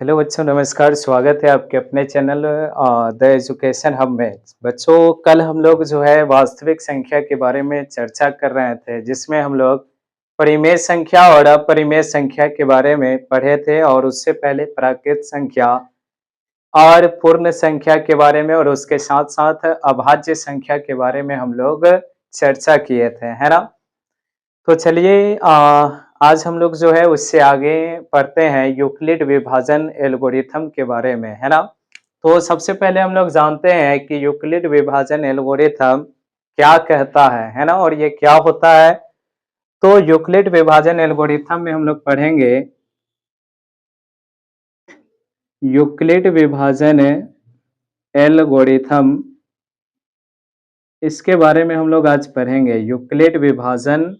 Hello बच्चों, नमस्कार। स्वागत है आपके अपने चैनल द एजुकेशन हब में। बच्चों, कल हम लोग जो है वास्तविक संख्या के बारे में चर्चा कर रहे थे, जिसमें हम लोग परिमेय संख्या और अपरिमेय संख्या के बारे में पढ़े थे और उससे पहले प्राकृत संख्या और पूर्ण संख्या के बारे में और उसके साथ-साथ अभाज्य संख्या के बारे में हम लोग चर्चा किए थे, है ना? तो चलिए आज हम लोग जो है उससे आगे पढ़ते हैं यूक्लिड विभाजन एल्गोरिथम के बारे में, है ना? तो सबसे पहले हम लोग जानते हैं कि यूक्लिड विभाजन एल्गोरिथम क्या कहता है ना? और ये क्या होता है? तो यूक्लिड विभाजन एल्गोरिथम में हम लोग पढ़ेंगे यूक्लिड विभाजन एल्गोरिथम, इसके बारे में हम लोग आज पढ़ेंगे यूक्लिड विभाजन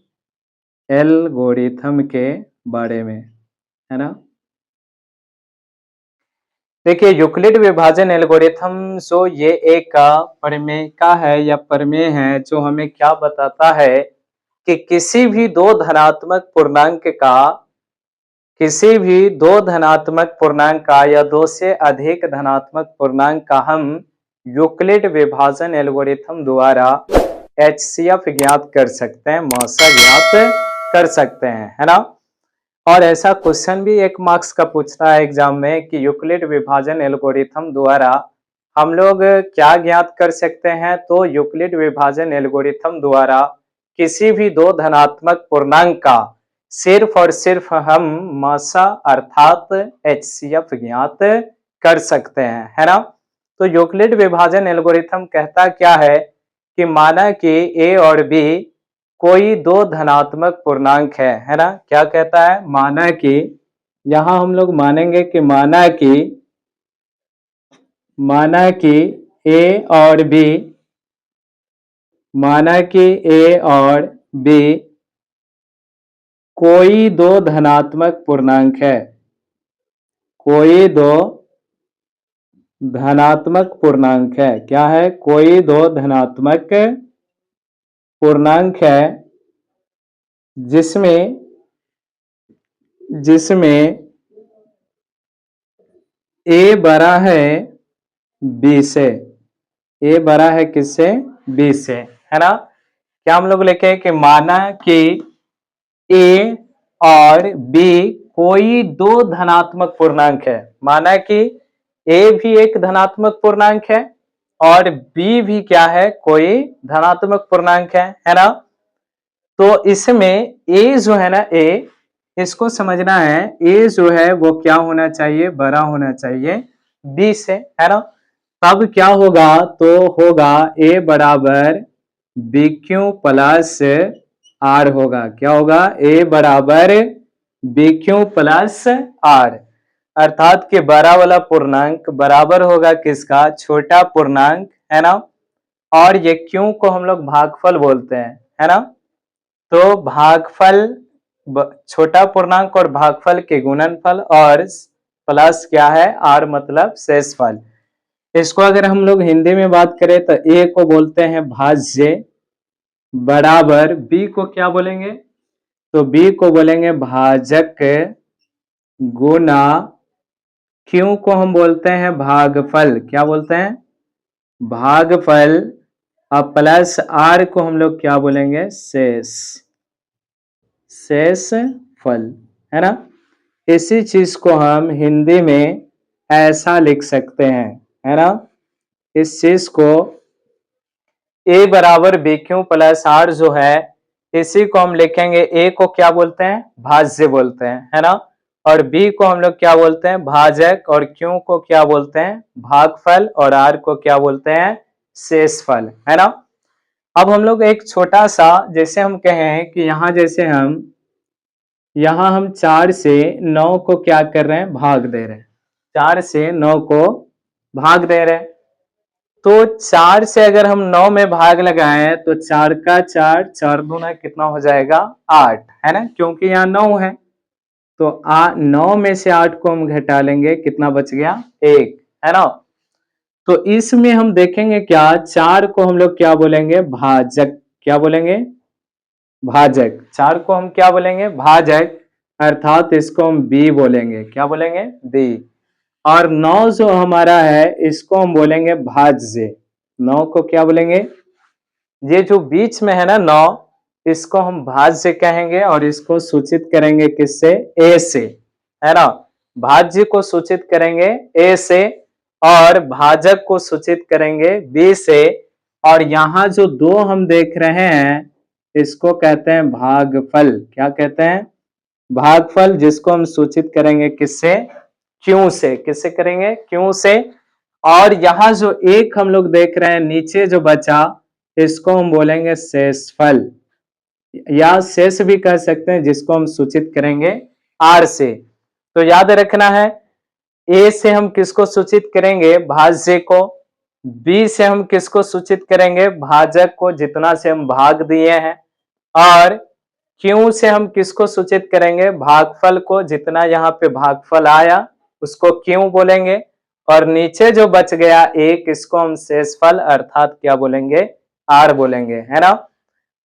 एल्गोरिथम के बारे में, है ना? देखिए, यूक्लिड विभाजन एल्गोरिथम जो ये एक प्रमेय का है या प्रमेय है जो हमें क्या बताता है कि किसी भी दो धनात्मक पूर्णांक का या दो से अधिक धनात्मक पूर्णांक का हम यूक्लिड विभाजन एल्गोरिथम द्वारा एचसीएफ ज्ञात कर सकते हैं, मौसा ज्ञात कर सकते हैं, है ना? और ऐसा क्वेश्चन भी 1 मार्क्स का पूछता है एग्जाम में कि यूक्लिड विभाजन एल्गोरिथम द्वारा हम लोग क्या ज्ञात कर सकते हैं? तो यूक्लिड विभाजन एल्गोरिथम द्वारा किसी भी दो धनात्मक पूर्णांक का सिर्फ और सिर्फ हम मासा अर्थात एचसीएफ ज्ञात कर सकते हैं, है ना? तो यूक्लिड विभाजन एल्गोरिथम कहता क्या है कि माना कि ए और बी कोई दो धनात्मक पूर्णांक है ना? क्या कहता है? माना कि यहां हम लोग मानेंगे कि ए और बी माना कि ए और बी कोई दो धनात्मक पूर्णांक है, कोई दो धनात्मक पूर्णांक है। क्या है? कोई दो धनात्मक पूर्णांक है जिसमें ए बड़ा है बी से। ए बड़ा है किससे? बी से, है ना? क्या हम लोग लिखे कि माना कि ए और बी कोई दो धनात्मक पूर्णांक है। माना कि ए भी एक धनात्मक पूर्णांक है और बी भी क्या है? कोई धनात्मक पूर्णांक है ना? तो इसमें ए जो है ना, ए इसको समझना है, ए जो है वो क्या होना चाहिए? बड़ा होना चाहिए बी से, है ना? तब क्या होगा? तो होगा ए बराबर बी क्यू प्लस आर होगा। क्या होगा? ए बराबर बी क्यू प्लस आर, अर्थात कि बड़ा वाला पूर्णांक बराबर होगा किसका? छोटा पूर्णांक, है ना? और ये क्यू को हम लोग भागफल बोलते हैं, है ना? तो भागफल छोटा पूर्णांक और भागफल के गुणनफल और प्लस क्या है? आर मतलब शेषफल। इसको अगर हम लोग हिंदी में बात करें तो ए को बोलते हैं भाज्य, बराबर बी को क्या बोलेंगे? तो बी को बोलेंगे भाजक, गुना क्यू को हम बोलते हैं भागफल। क्या बोलते हैं? भागफल। अब प्लस आर को हम लोग क्या बोलेंगे? शेषफल, है ना? इसी चीज को हम हिंदी में ऐसा लिख सकते हैं, है ना? इस चीज को ए बराबर बी क्यू प्लस आर जो है, इसी को हम लिखेंगे, ए को क्या बोलते हैं? भाज्य बोलते हैं, है ना? और बी को हम लोग क्या बोलते हैं? भाजक। और क्यू को क्या बोलते हैं? भागफल। और आर को क्या बोलते हैं? शेषफल, है ना? अब हम लोग एक छोटा सा, जैसे हम कहें कि यहां हम 4 से 9 को क्या कर रहे हैं? भाग दे रहे हैं। 4 से 9 को भाग दे रहे हैं। तो 4 से अगर हम 9 में भाग लगाएं तो 4 का 4, 4 दूना कितना हो जाएगा? 8, है ना? क्योंकि यहाँ 9 है तो 9 में से 8 को हम घटा लेंगे, कितना बच गया? 1, है ना? तो इसमें हम देखेंगे क्या, 4 को हम लोग क्या बोलेंगे? भाजक। क्या बोलेंगे? भाजक। 4 को हम क्या बोलेंगे? भाजक, अर्थात इसको हम बी बोलेंगे। क्या बोलेंगे? बी। और 9 जो हमारा है इसको हम बोलेंगे भाज्य। 9 को क्या बोलेंगे? ये जो बीच में है ना 9, इसको हम भाज्य कहेंगे और इसको सूचित करेंगे किससे? ए से, है ना। भाज्य को सूचित करेंगे ए से और भाजक को सूचित करेंगे बी से। और यहां जो 2 हम देख रहे हैं इसको कहते हैं भागफल। क्या कहते हैं? भागफल, जिसको हम सूचित करेंगे किससे? क्यू से। किससे करेंगे? क्यू से। और यहाँ जो एक हम लोग देख रहे हैं नीचे जो बचा, इसको हम बोलेंगे शेषफल या शेष भी कह सकते हैं, जिसको हम सूचित करेंगे आर से। तो याद रखना है, ए से हम किसको सूचित करेंगे? भाज्य को। बी से हम किसको सूचित करेंगे? भाजक को, जितना से हम भाग दिए हैं। और क्यू से हम किसको सूचित करेंगे? भागफल को, जितना यहाँ पे भागफल आया उसको क्यू बोलेंगे। और नीचे जो बच गया एक, इसको हम शेषफल अर्थात क्या बोलेंगे? आर बोलेंगे, है ना।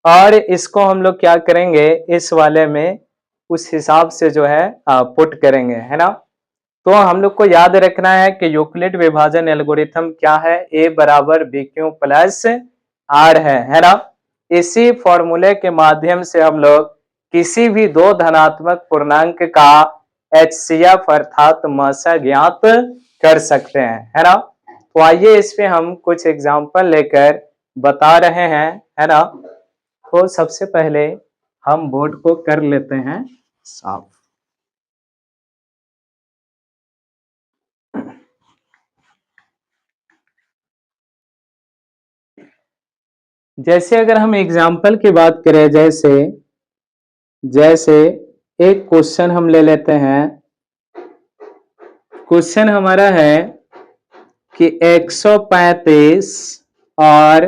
और इसको हम लोग क्या करेंगे? इस वाले में उस हिसाब से जो है पुट करेंगे, है ना। तो हम लोग को याद रखना है कि यूक्लिड विभाजन एल्गोरिथम क्या है? ए बराबर बी क्यू प्लस आर है ना। इसी फॉर्मूले के माध्यम से हम लोग किसी भी 2 धनात्मक पूर्णांक का HCF अर्थात मसा ज्ञात कर सकते हैं, है ना। तो आइए इस पे हम कुछ एग्जाम्पल लेकर बता रहे हैं, है ना। तो सबसे पहले हम बोर्ड को कर लेते हैं साफ। जैसे अगर हम एग्जाम्पल की बात करें, जैसे एक क्वेश्चन हम ले लेते हैं। क्वेश्चन हमारा है कि 135 और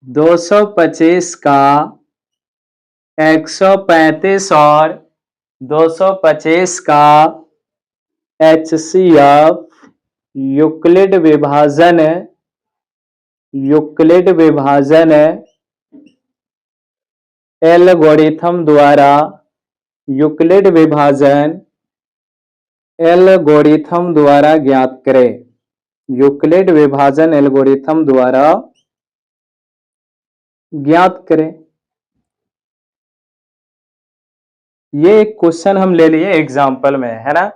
225 का 135 और 225 का HCF यूक्लिड विभाजन एल्गोरिथम द्वारा ज्ञात करें। यूक्लिड विभाजन एल्गोरिथम द्वारा ज्ञात करें। ये एक क्वेश्चन हम ले लिए एग्जाम्पल में, है ना।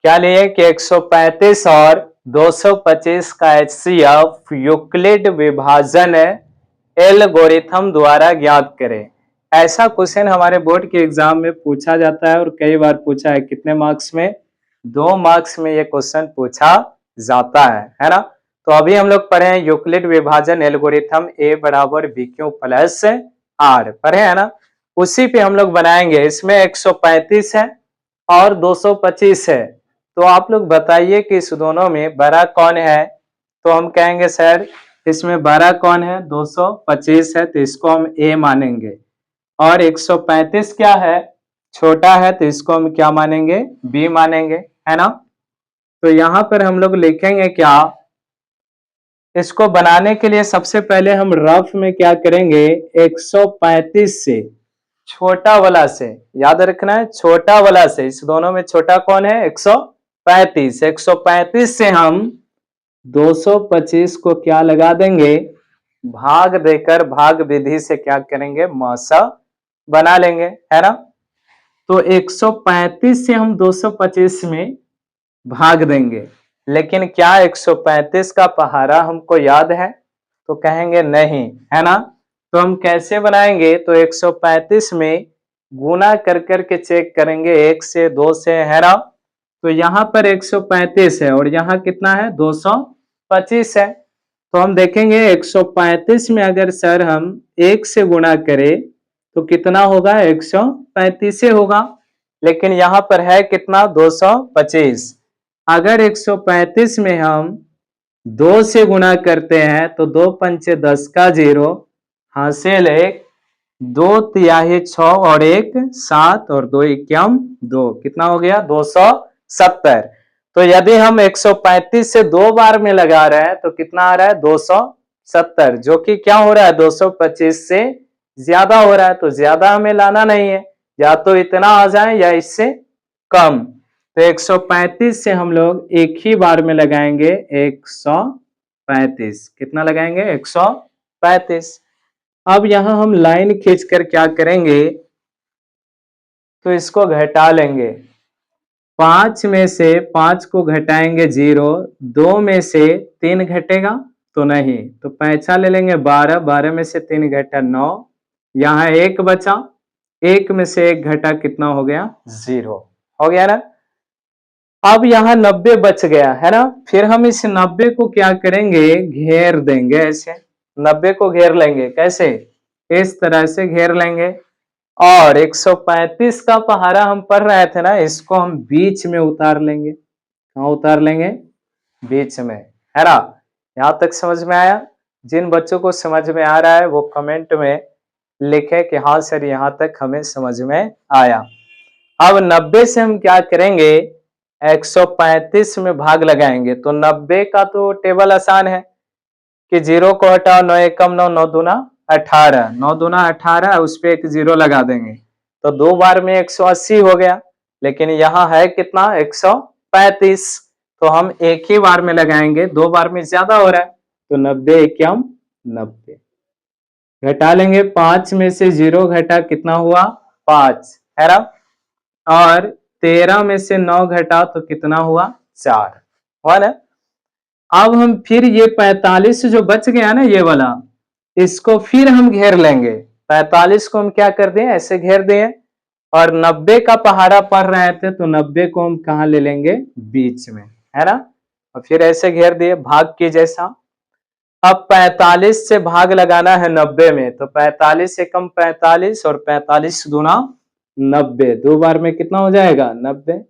क्या लिए कि 135 और 225 का HCF यूक्लिड विभाजन एल्गोरिथम द्वारा ज्ञात करें। ऐसा क्वेश्चन हमारे बोर्ड के एग्जाम में पूछा जाता है और कई बार पूछा है। कितने मार्क्स में? 2 मार्क्स में ये क्वेश्चन पूछा जाता है ना। तो अभी हम लोग पढ़े हैं यूक्लिड विभाजन एल्गोरिथम ए बराबर बी क्यू प्लस आर, पढ़े है ना। उसी पे हम लोग बनाएंगे। इसमें 135 है और 225 है। तो आप लोग बताइए कि इस दोनों में बड़ा कौन है? तो हम कहेंगे सर इसमें बड़ा कौन है? 225 है, तो इसको हम ए मानेंगे। और 135 क्या है? छोटा है, तो इसको हम क्या मानेंगे? बी मानेंगे, है ना। तो यहां पर हम लोग लिखेंगे क्या? इसको बनाने के लिए सबसे पहले हम रफ में क्या करेंगे? 135 से छोटा वाला से, याद रखना है छोटा वाला से। इस दोनों में छोटा कौन है? 135। 135 से हम 225 को क्या लगा देंगे? भाग देकर भाग विधि से क्या करेंगे? मसा बना लेंगे, है ना। तो 135 से हम 225 में भाग देंगे। लेकिन क्या 135 का पहाड़ा हमको याद है? तो कहेंगे नहीं, है ना। तो हम कैसे बनाएंगे? तो 135 में गुना कर करके चेक करेंगे 1 से 2 से, है ना। तो यहाँ पर 135 है और यहाँ कितना है? 225 है। तो हम देखेंगे 135 में अगर सर हम 1 से गुणा करें तो कितना होगा? 135 से होगा। लेकिन यहाँ पर है कितना? 225। अगर 135 में हम 2 से गुणा करते हैं तो 2 पंचे 10 का 0, हासिल 1, 2 तिहाई 6 और 1 7 और 2 इक्याम 2, कितना हो गया? 270। तो यदि हम 135 से 2 बार में लगा रहे हैं तो कितना आ रहा है? 270, जो कि क्या हो रहा है? 225 से ज्यादा हो रहा है। तो ज्यादा हमें लाना नहीं है, या तो इतना आ जाए या इससे कम। तो 135 से हम लोग एक ही बार में लगाएंगे 135। कितना लगाएंगे? 135। अब यहां हम लाइन खींचकर क्या करेंगे, तो इसको घटा लेंगे। 5 में से 5 को घटाएंगे 0, 2 में से 3 घटेगा तो नहीं, तो 5 ले लेंगे 12, 12 में से 3 घटा 9, यहाँ 1 बचा, 1 में से 1 घटा कितना हो गया? 0 हो गया ना। अब यहाँ 90 बच गया है ना, फिर हम इस 90 को क्या करेंगे? घेर देंगे। ऐसे 90 को घेर लेंगे। कैसे? इस तरह से घेर लेंगे। और 135 का पहाड़ा हम पढ़ रहे थे ना, इसको हम बीच में उतार लेंगे। कहाँ उतार लेंगे? बीच में, है ना। यहाँ तक समझ में आया? जिन बच्चों को समझ में आ रहा है वो कमेंट में लिखे कि हाँ सर यहाँ तक हमें समझ में आया। अब 90 से हम क्या करेंगे? 135 में भाग लगाएंगे। तो 90 का तो टेबल आसान है कि 0 को हटाओ, 9 एकम 9, 9 दूना 18, 9 दूना 18, उस पे एक 0 लगा देंगे तो 2 बार में 180 हो गया। लेकिन यहाँ है कितना? 135, तो हम एक ही बार में लगाएंगे, 2 बार में ज्यादा हो रहा है, तो 90 एकम 90। घटा लेंगे, 5 में से 0 घटा कितना हुआ? 5, है ना। और 13 में से 9 घटा तो कितना हुआ? 4, हुआ ना। अब हम फिर ये 45 जो बच गया ना, ये वाला, इसको फिर हम घेर लेंगे। 45 को हम क्या कर दें? ऐसे घेर दें। और 90 का पहाड़ा पढ़ रहे थे तो 90 को हम कहा ले लेंगे? बीच में, है ना। और फिर ऐसे घेर दिए भाग की जैसा। अब 45 से भाग लगाना है 90 में, तो 45 एकम 45 और 45 दूना 90, 2 बार में कितना हो जाएगा? 90।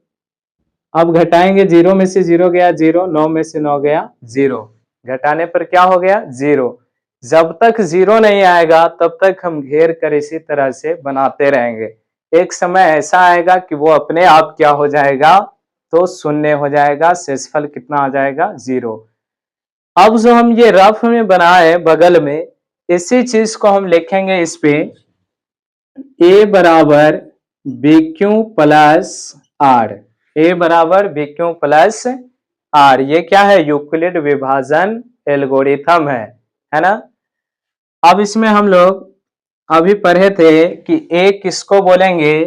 अब घटाएंगे, 0 में से 0 गया 0, 9 में से 9 गया 0, घटाने पर क्या हो गया? 0। जब तक 0 नहीं आएगा तब तक हम घेर कर इसी तरह से बनाते रहेंगे। एक समय ऐसा आएगा कि वो अपने आप क्या हो जाएगा? तो शून्य हो जाएगा, शेषफल कितना आ जाएगा? 0। अब जो हम ये रफ में बनाए बगल में, इसी चीज को हम लिखेंगे इस पे, a बराबर बी क्यू प्लस आर। ए बराबर बी क्यू प्लस आर। ये क्या है? यूक्लिड विभाजन एल्गोरिथम है ना। अब इसमें हम लोग अभी पढ़े थे कि ए किसको बोलेंगे,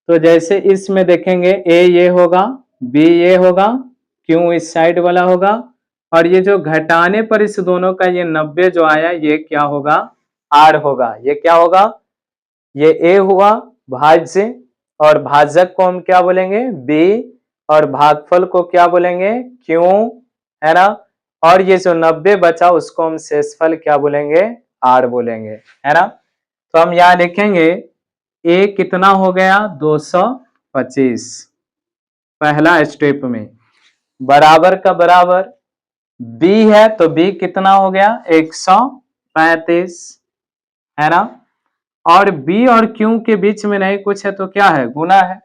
तो जैसे इसमें देखेंगे ए ये होगा, बी ये होगा, क्यू इस साइड वाला होगा, और ये जो घटाने पर इस दोनों का ये 90 जो आया ये क्या होगा? आर होगा। ये क्या होगा? ये ए हुआ भाज्य, और भाजक को हम क्या बोलेंगे? बी, और भागफल को क्या बोलेंगे? क्यू, है ना। और ये जो 90 बचा उसको हम शेषफल क्या बोलेंगे? आर बोलेंगे, है ना। तो हम यहां लिखेंगे ए कितना हो गया? 225 पहला स्टेप में, बराबर का बराबर बी है तो बी कितना हो गया? 135, है ना। और बी और क्यू के बीच में नहीं कुछ है तो क्या है? गुना है।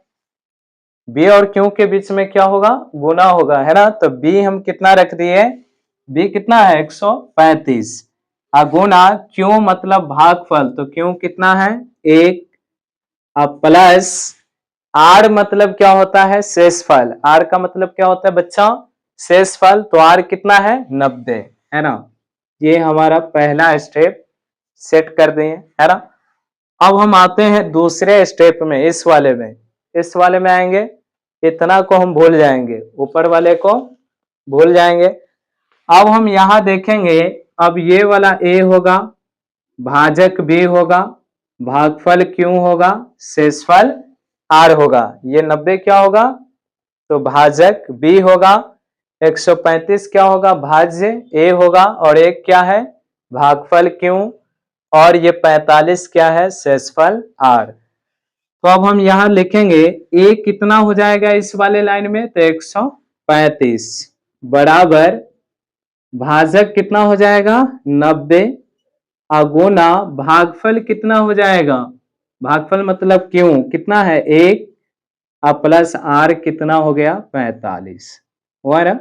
बी और क्यू के बीच में क्या होगा? गुना होगा, है ना। तो बी हम कितना रख दिए? बी कितना है? 135, गुना क्यू मतलब भागफल, तो क्यू कितना है? 1, अब प्लस आर मतलब क्या होता है? शेषफल। आर का मतलब क्या होता है बच्चा? शेषफल। तो आर कितना है? 90, है ना। ये हमारा पहला स्टेप सेट कर दिए, है ना। अब हम आते हैं दूसरे स्टेप में, इस वाले में। इस वाले में आएंगे, इतना को हम भूल जाएंगे, ऊपर वाले को भूल जाएंगे। अब हम यहां देखेंगे, अब ये वाला ए होगा, भाजक बी होगा, भागफल क्यू होगा, शेषफल आर होगा। ये 90 क्या होगा? तो भाजक बी होगा, 135 क्या होगा? भाज्य ए होगा, और एक क्या है? भागफल क्यू, और ये 45 क्या है? शेषफल आर। तो अब हम यहां लिखेंगे ए कितना हो जाएगा इस वाले लाइन में? तो 135 बराबर भाजक कितना हो जाएगा? 90, अगुना भागफल कितना हो जाएगा? भागफल मतलब क्यों कितना है? 1, प्लस आर कितना हो गया? 45, हुआ ना।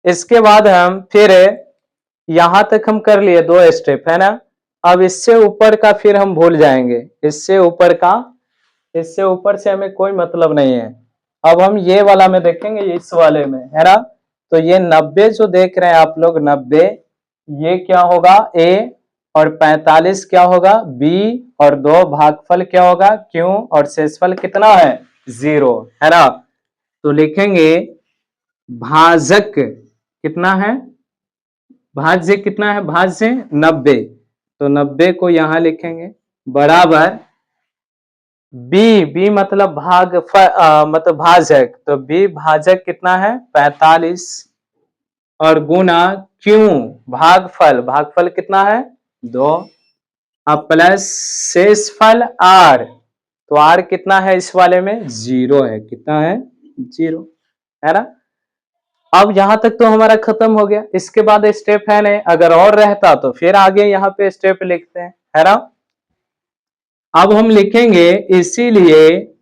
इसके बाद हम फिर यहां तक हम कर लिए 2 स्टेप, है ना। अब इससे ऊपर का फिर हम भूल जाएंगे, इससे ऊपर का, इससे ऊपर से हमें कोई मतलब नहीं है। अब हम ये वाला में देखेंगे, इस वाले में, है ना। तो ये 90 जो देख रहे हैं आप लोग, 90 ये क्या होगा ए, और 45 क्या होगा बी, और 2 भागफल क्या होगा क्यू, और शेषफल कितना है 0, है ना। तो लिखेंगे भाजक कितना है, भाज्य कितना है, भाज्य 90, तो 90 को यहां लिखेंगे बराबर बी, बी मतलब मतलब भाजक, तो बी भाजक कितना है 45, और गुना क्यों भागफल, भागफल कितना है 2, अब प्लस शेषफल आर, तो आर कितना है इस वाले में 0 है, कितना है 0, है ना। अब यहां तक तो हमारा खत्म हो गया, इसके बाद स्टेप है नहीं, अगर और रहता तो फिर आगे यहाँ पे स्टेप लिखते हैं, है ना। अब हम लिखेंगे इसीलिए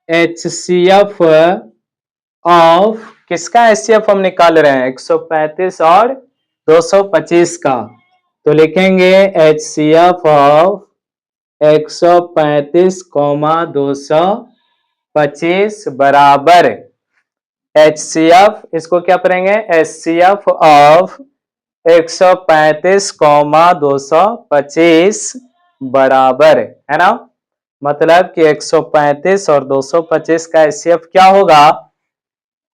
HCF ऑफ किसका HCF हम निकाल रहे हैं 135 और 225 का, तो लिखेंगे HCF ऑफ 135, 225 बराबर HCF, इसको क्या करेंगे HCF ऑफ 135, 225 बराबर, है ना। मतलब कि 135 और 225 का HCF क्या होगा,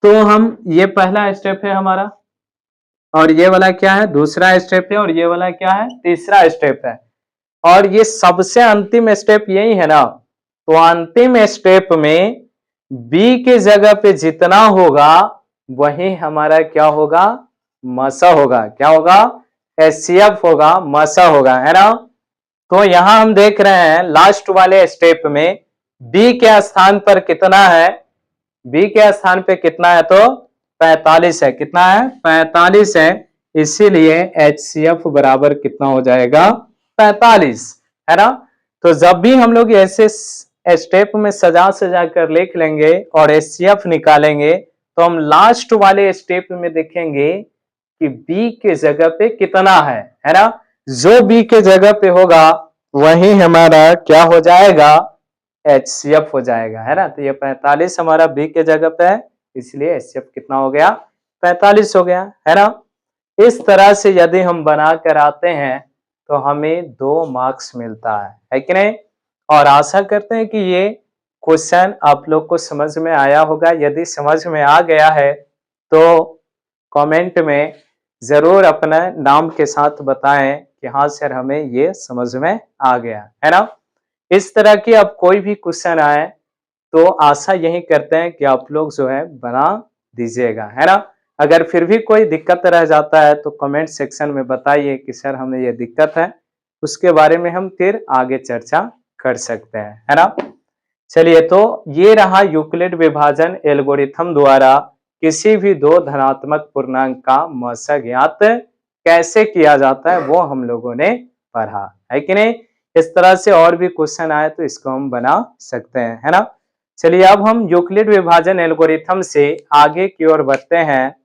तो हम ये पहला स्टेप है हमारा, और ये वाला क्या है दूसरा स्टेप है, और ये वाला क्या है तीसरा स्टेप है, और ये सबसे अंतिम स्टेप यही है ना। तो अंतिम स्टेप में बी के जगह पे जितना होगा वही हमारा क्या होगा मसा होगा, क्या होगा HCF होगा, मसा होगा, है ना। तो यहां हम देख रहे हैं लास्ट वाले स्टेप में बी के स्थान पर कितना है, बी के स्थान पे कितना है तो 45 है, कितना है 45 है, इसीलिए HCF बराबर कितना हो जाएगा 45, है ना। तो जब भी हम लोग ऐसे स्टेप में सजा सजा कर लिख लेंगे और HCF निकालेंगे, तो हम लास्ट वाले स्टेप में देखेंगे कि बी के जगह पे कितना है ना। जो बी के जगह पे होगा वही हमारा क्या हो जाएगा HCF हो जाएगा, है ना। तो ये 45 हमारा बी के जगह पे है, इसलिए HCF कितना हो गया 45 हो गया, है ना। इस तरह से यदि हम बना कर आते हैं तो हमें 2 मार्क्स मिलता है कि नहीं। और आशा करते हैं कि ये क्वेश्चन आप लोग को समझ में आया होगा, यदि समझ में आ गया है तो कमेंट में जरूर अपना नाम के साथ बताएं कि हाँ सर हमें ये समझ में आ गया, है ना। इस तरह की अब कोई भी क्वेश्चन आए तो आशा यही करते हैं कि आप लोग जो है बना दीजिएगा, है ना। अगर फिर भी कोई दिक्कत रह जाता है तो कमेंट सेक्शन में बताइए कि सर हमें ये दिक्कत है, उसके बारे में हम फिर आगे चर्चा कर सकते हैं, है ना। चलिए, तो ये रहा यूक्लिड विभाजन एल्गोरिथम द्वारा किसी भी 2 धनात्मक पूर्णांक का मौसा ज्ञात कैसे किया जाता है वो हम लोगों ने पढ़ा, है कि नहीं। इस तरह से और भी क्वेश्चन आए तो इसको हम बना सकते हैं, है ना। चलिए, अब हम यूक्लिड विभाजन एल्गोरिथम से आगे की ओर बढ़ते हैं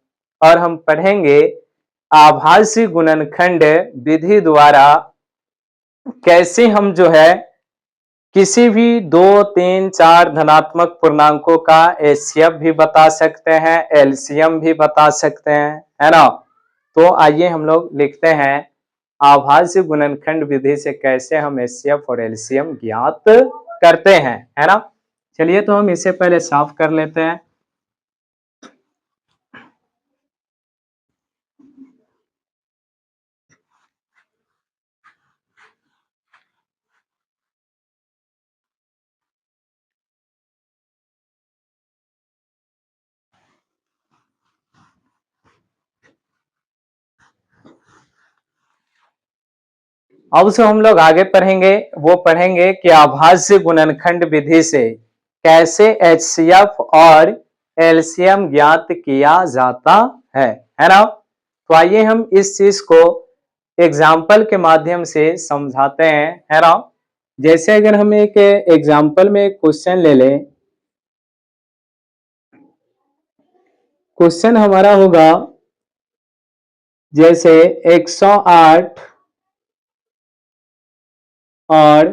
और हम पढ़ेंगे आभासी गुणनखंड विधि द्वारा कैसे हम जो है किसी भी 2, 3, 4 धनात्मक पूर्णांकों का HCF भी बता सकते हैं, LCM भी बता सकते हैं, है ना। तो आइए हम लोग लिखते हैं आभासी गुणनखंड विधि से कैसे हम HCF और LCM ज्ञात करते हैं, है ना। चलिए, तो हम इसे पहले साफ कर लेते हैं। अब से हम लोग आगे पढ़ेंगे, वो पढ़ेंगे कि आभासी गुणनखंड विधि से कैसे HCF और LCM ज्ञात किया जाता है ना। तो आइए हम इस चीज को एग्जाम्पल के माध्यम से समझाते हैं, है ना। जैसे अगर हम एक एग्जाम्पल में एक क्वेश्चन ले लें, क्वेश्चन हमारा होगा जैसे 108 और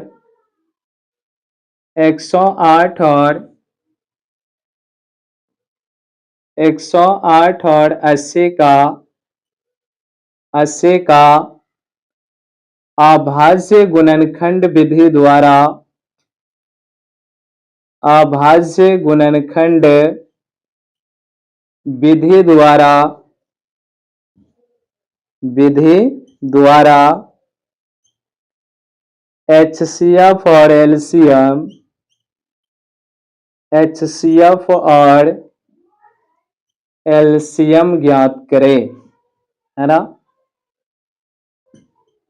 108 और 108 और 80 का अभाज्य गुणनखंड विधि द्वारा HCF और LCM ज्ञात करें, है ना।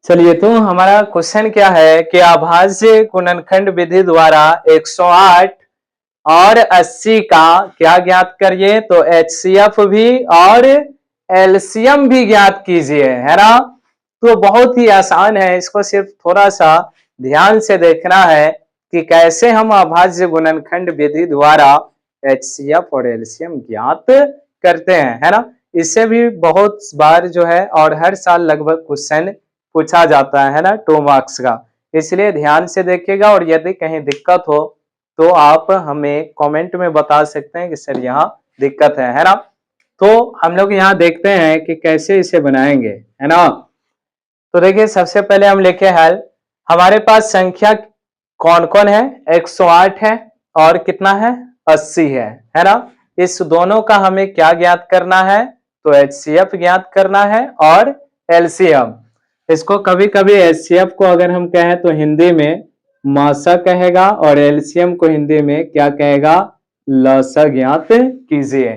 चलिए, तो हमारा क्वेश्चन क्या है कि अभाज्य गुणनखंड विधि द्वारा 108 और 80 का क्या ज्ञात करिए, तो HCF भी और LCM भी ज्ञात कीजिए, है ना। तो बहुत ही आसान है, इसको सिर्फ थोड़ा सा ध्यान से देखना है कि कैसे हम अभाज्य गुणनखंड विधि द्वारा HCF और LCM ज्ञात करते हैं, है ना। इससे भी बहुत बार जो है और हर साल लगभग क्वेश्चन पूछा जाता है ना, 2 मार्क्स का। इसलिए ध्यान से देखिएगा और यदि कहीं दिक्कत हो तो आप हमें कमेंट में बता सकते हैं कि सर यहाँ दिक्कत है ना। तो हम लोग यहाँ देखते हैं कि कैसे इसे बनाएंगे, है ना। तो देखिए, सबसे पहले हम लिखे हल। हमारे पास संख्या कौन कौन है, 108 है और कितना है, 80 है ना। इस दोनों का हमें क्या ज्ञात करना है, तो HCF ज्ञात करना है और LCM। इसको कभी कभी HCF को अगर हम कहें तो हिंदी में मासा कहेगा और LCM को हिंदी में क्या कहेगा, लसा ज्ञात कीजिए।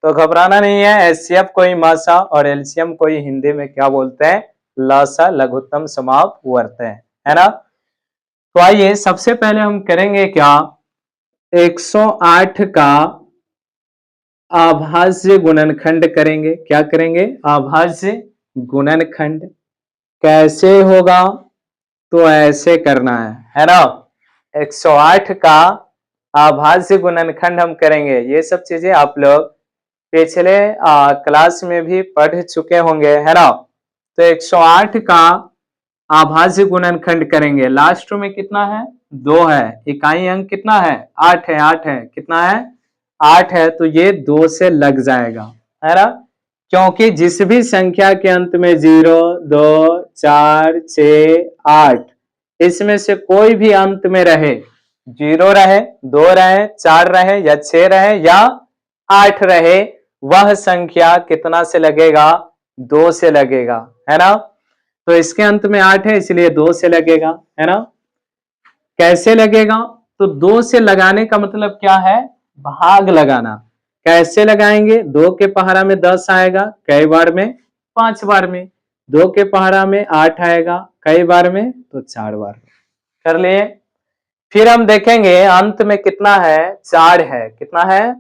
तो घबराना नहीं है, HCF को ही मासा और LCM को ही हिंदी में क्या बोलते हैं, लसा लघुत्तम समापवर्त है ना। तो आइए सबसे पहले हम करेंगे क्या, 108 का अभाज्य गुणनखंड करेंगे। क्या करेंगे, अभाज्य गुणनखंड। कैसे होगा, तो ऐसे करना है ना। 108 का अभाज्य गुणनखंड हम करेंगे। ये सब चीजें आप लोग पिछले क्लास में भी पढ़ चुके होंगे, है ना। तो 108 का अभाज्य गुणनखंड करेंगे। लास्ट में कितना है, 2 है। इकाई अंक कितना है, 8 है। 8 है, कितना है, 8 है। तो ये 2 से लग जाएगा, है ना। क्योंकि जिस भी संख्या के अंत में 0, 2, 4, 6, 8 इसमें से कोई भी अंत में रहे, 0 रहे, 2 रहे, 4 रहे या 6 रहे या 8 रहे, वह संख्या कितना से लगेगा, 2 से लगेगा, है ना। तो इसके अंत में 8 है इसलिए 2 से लगेगा, है ना। कैसे लगेगा, तो 2 से लगाने का मतलब क्या है, भाग लगाना। कैसे लगाएंगे, 2 के पहाड़ा में 10 आएगा, कई बार में 5 बार में। 2 के पहाड़ा में 8 आएगा, कई बार में तो 4 बार में। कर लिए। फिर हम देखेंगे अंत में कितना है, 4 है। कितना है,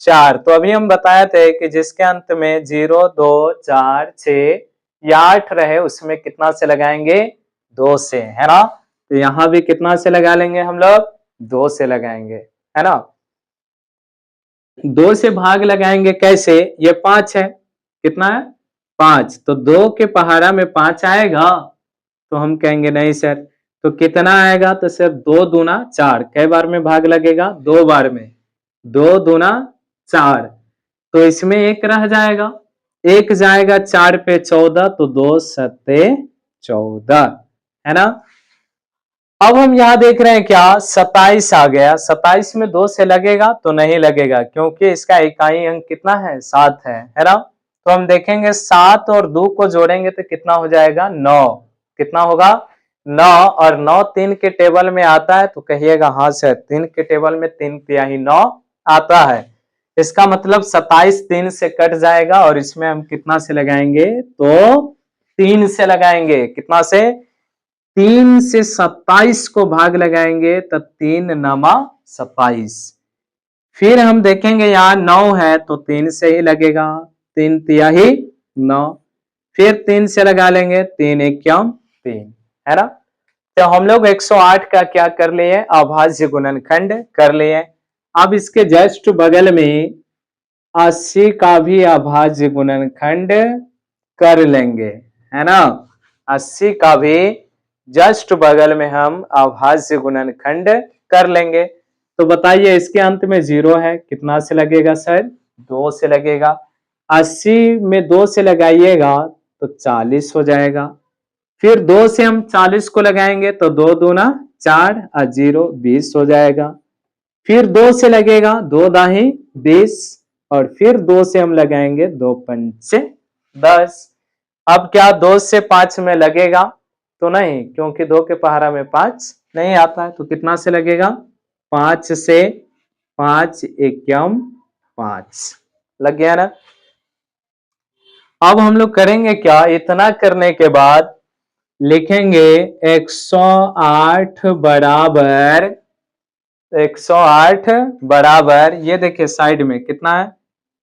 4। तो अभी हम बताए थे कि जिसके अंत में 0, 2, 4, 6 या 8 रहे उसमें कितना से लगाएंगे, 2 से, है ना। तो यहां भी कितना से लगा लेंगे हम लोग, 2 से लगाएंगे, है ना। 2 से भाग लगाएंगे कैसे, ये 5 है। कितना है, 5। तो 2 के पहाड़ा में 5 आएगा, तो हम कहेंगे नहीं सर। तो कितना आएगा, तो सर 2 दूना 4। कई बार में भाग लगेगा, 2 बार में। 2 दूना 4। तो इसमें 1 रह जाएगा, 1 जाएगा 4 पे 14, तो 2 सत्ते 14, है ना। अब हम यहां देख रहे हैं क्या, 27 आ गया। 27 में 2 से लगेगा, तो नहीं लगेगा क्योंकि इसका इकाई अंक कितना है, 7 है ना। तो हम देखेंगे 7 और 2 को जोड़ेंगे तो कितना हो जाएगा, 9। कितना होगा, 9। और 9 3 के टेबल में आता है, तो कहिएगा हाँ सर, 3 के टेबल में 3 तिहाई 9 आता है। इसका मतलब 27 3 से कट जाएगा और इसमें हम कितना से लगाएंगे, तो 3 से लगाएंगे। कितना से, 3 से 27 को भाग लगाएंगे तो 3 नमा 27। फिर हम देखेंगे यहाँ 9 है तो 3 से ही लगेगा, 3 तिहाई 9। फिर 3 से लगा लेंगे, 3 इक्याम 3, है ना। तो हम लोग 108 का क्या कर लिए, अभाज्य गुणनखंड कर लिए। अब इसके जस्ट बगल में 80 का भी अभाज्य गुणनखंड कर लेंगे, है ना। 80 का भी जस्ट बगल में हम अभाज्य गुणनखंड कर लेंगे। तो बताइए इसके अंत में 0 है, कितना से लगेगा सर, 2 से लगेगा। 80 में 2 से लगाइएगा तो 40 हो जाएगा। फिर 2 से हम 40 को लगाएंगे तो 2 दूना 4 और 0 20 हो जाएगा। फिर 2 से लगेगा 2 दाही 20 और फिर 2 से हम लगाएंगे 2 पंचे 10। अब क्या 2 से 5 में लगेगा तो नहीं, क्योंकि 2 के पहाड़ा में 5 नहीं आता है, तो कितना से लगेगा 5 से 5 एकम 5 लग गया ना। अब हम लोग करेंगे क्या, इतना करने के बाद लिखेंगे 108 बराबर 108 बराबर, ये देखिए साइड में कितना है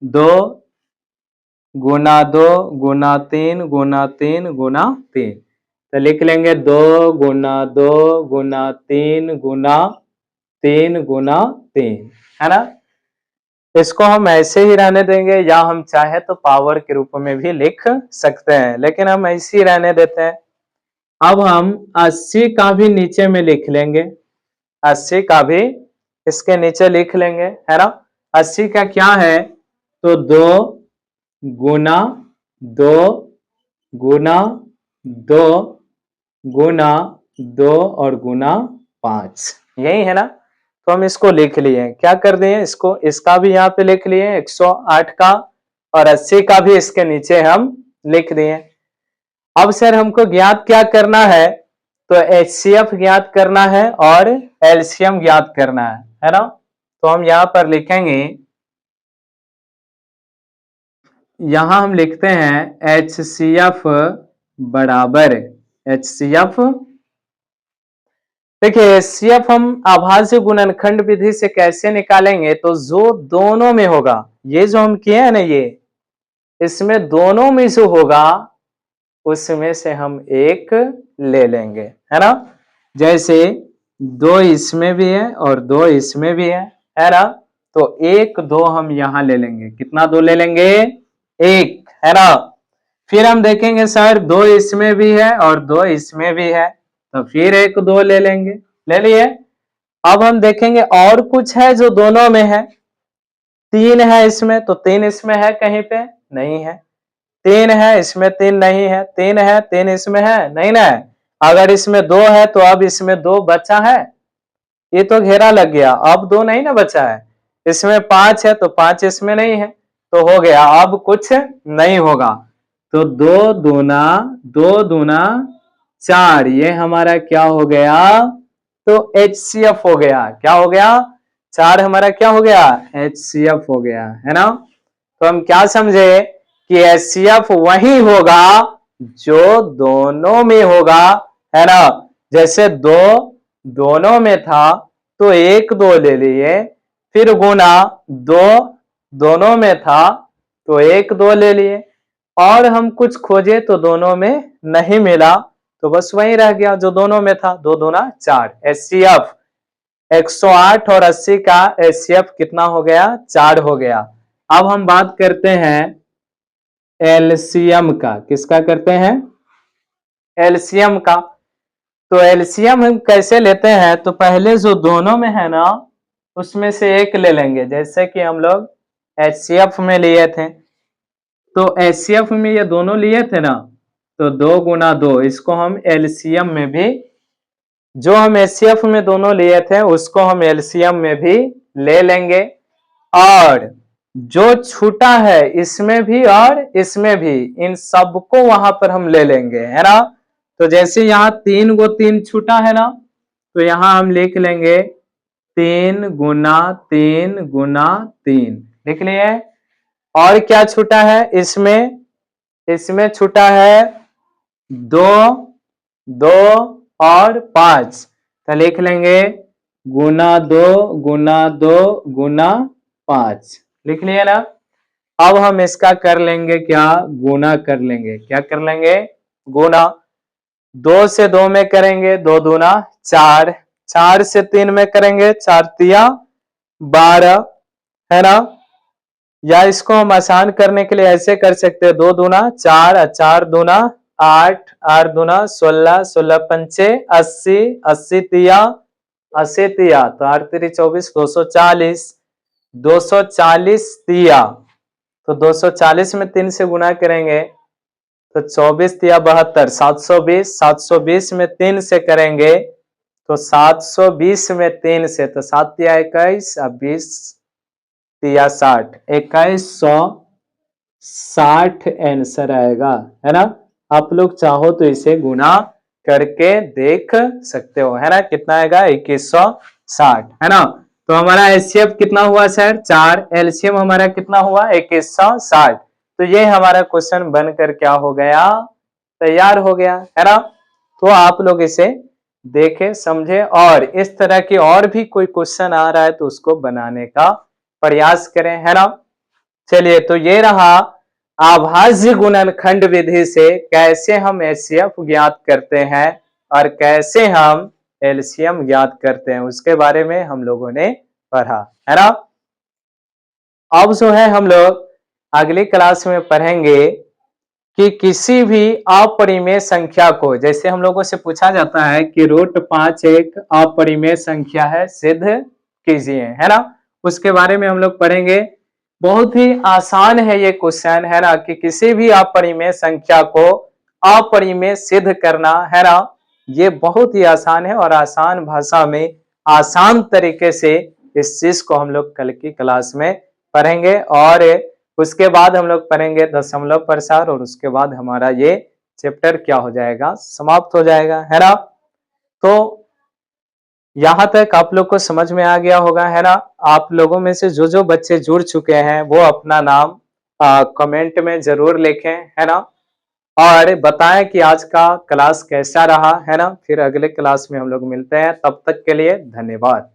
2 गुना 2 गुना 3 गुना 3 गुना 3, तो लिख लेंगे 2 गुना 2 गुना 3 गुना 3 गुना 3, है ना। इसको हम ऐसे ही रहने देंगे या हम चाहे तो पावर के रूप में भी लिख सकते हैं, लेकिन हम ऐसे ही रहने देते हैं। अब हम 80 का भी नीचे में लिख लेंगे, 80 का भी इसके नीचे लिख लेंगे, है ना। 80 का क्या है तो 2 गुना 2 गुना 2 गुना 2 और गुना 5, यही है ना। तो हम इसको लिख लिए, क्या कर दिए इसको, इसका भी यहाँ पे लिख लिए 108 का और 80 का भी इसके नीचे हम लिख दिए। अब सर हमको ज्ञात क्या करना है, तो एचसीएफ ज्ञात करना है और एलसीएम ज्ञात करना है ना। तो हम यहाँ पर लिखेंगे, यहां हम लिखते हैं एचसीएफ बराबर एचसीएफ, देखिए एचसीएफ हम आभाज्य गुणनखंड विधि से कैसे निकालेंगे, तो जो दोनों में होगा, ये जो हम किए हैं ना ये, इसमें दोनों में जो होगा उसमें से हम एक ले लेंगे, है ना। जैसे 2 इसमें भी है और 2 इसमें भी है ना। तो 1 2 हम यहां ले लेंगे, कितना 2 ले लेंगे 1, है ना। फिर हम देखेंगे सर 2 इसमें भी है और 2 इसमें भी है, तो फिर 1 2 ले लेंगे, ले लिए। अब हम देखेंगे और कुछ है जो दोनों में है, 3 है इसमें, तो 3 इसमें है कहीं पे नहीं है, 3 है इसमें 3 नहीं है, 3 है 3 इसमें है नहीं ना। अगर इसमें 2 है तो अब इसमें 2 बचा है, ये तो घेरा लग गया, अब 2 नहीं ना बचा है। इसमें 5 है तो 5 इसमें नहीं है, तो हो गया, अब कुछ नहीं होगा। तो 2 दूना 4, ये हमारा क्या हो गया, तो HCF हो गया। क्या हो गया, 4 हमारा क्या हो गया, HCF हो गया, है ना। तो हम क्या समझे कि HCF वही होगा जो दोनों में होगा, है ना। जैसे 2 दोनों में था तो 1 2 ले लिए, फिर गुना 2 दोनों में था तो 1 2 ले लिए, और हम कुछ खोजे तो दोनों में नहीं मिला, तो बस वही रह गया जो दोनों में था, 2 दूना 4। एचसीएफ 108 और 80 का एचसीएफ कितना हो गया, 4 हो गया। अब हम बात करते हैं एलसीएम का, किसका करते हैं, एलसीएम का। तो एलसीएम हम कैसे लेते हैं, तो पहले जो दोनों में है ना उसमें से एक ले लेंगे, जैसे कि हम लोग एचसीएफ में लिए थे, तो एचसीएफ में ये दोनों लिए थे ना, तो 2 गुना 2, इसको हम एलसीएम में भी, जो हम एचसीएफ में दोनों लिए थे उसको हम एलसीएम में भी ले लेंगे, और जो छूटा है इसमें भी और इसमें भी, इन सबको वहां पर हम ले लेंगे, है ना। तो जैसे यहाँ 3 गो 3 छूटा है ना, तो यहां हम लिख लेंगे 3 गुना 3 गुना 3, लिख लिए। और क्या छूटा है इसमें, इसमें छूटा है 2 2 और 5, तो लिख लेंगे गुना 2 गुना 2 गुना 5, लिख लिया ना। अब हम इसका कर लेंगे क्या, गुना कर लेंगे, क्या कर लेंगे, गुना। 2 से 2 में करेंगे 2 दूना 4, 4 से 3 में करेंगे 4 तिया 12, है ना। या इसको हम आसान करने के लिए ऐसे कर सकते हैं, 2 दूना 4 और 4 दूना 8, 8 दूना 16, 16 पंचे 80, 80 तिया 80 तिया, तो 8 3 24, 240, 240 तिया, तो 240 में 3 से गुना करेंगे तो 24 या 72, 720, 720 में 3 से करेंगे तो 720 में 3 से, तो 7 या 21 और 20 या 60, 2160 आंसर आएगा, है ना। आप लोग चाहो तो इसे गुना करके देख सकते हो, है ना। कितना आएगा 2160, है ना। तो हमारा एचसीएफ कितना हुआ सर 4, एलसीएम हमारा कितना हुआ 2160। तो ये हमारा क्वेश्चन बनकर क्या हो गया, तैयार हो गया, है ना। तो आप लोग इसे देखे समझे और इस तरह की और भी कोई क्वेश्चन आ रहा है तो उसको बनाने का प्रयास करें, है ना। चलिए, तो ये रहा अभाज्य गुणनखंड विधि से कैसे हम एचसीएफ ज्ञात करते हैं और कैसे हम एलसीएम ज्ञात करते हैं, उसके बारे में हम लोगों ने पढ़ा, है ना। अब जो है हम लोग अगली क्लास में पढ़ेंगे कि किसी भी अपरिमेय संख्या को, जैसे हम लोगों से पूछा जाता है कि √5 एक अपरिमेय संख्या है, सिद्ध कीजिए, है ना। उसके बारे में हम लोग पढ़ेंगे। बहुत ही आसान है ये क्वेश्चन, है ना, कि किसी भी अपरिमेय संख्या को अपरिमेय सिद्ध करना, है ना। ये बहुत ही आसान है और आसान भाषा में आसान तरीके से इस चीज को हम लोग कल की क्लास में पढ़ेंगे और उसके बाद हम लोग पढ़ेंगे दशमलव प्रसार और उसके बाद हमारा ये चैप्टर क्या हो जाएगा, समाप्त हो जाएगा, है ना। तो यहां तक आप लोग को समझ में आ गया होगा, है ना। आप लोगों में से जो जो बच्चे जुड़ चुके हैं वो अपना नाम कमेंट में जरूर लिखें, है ना, और बताएं कि आज का क्लास कैसा रहा, है ना। फिर अगले क्लास में हम लोग मिलते हैं, तब तक के लिए धन्यवाद।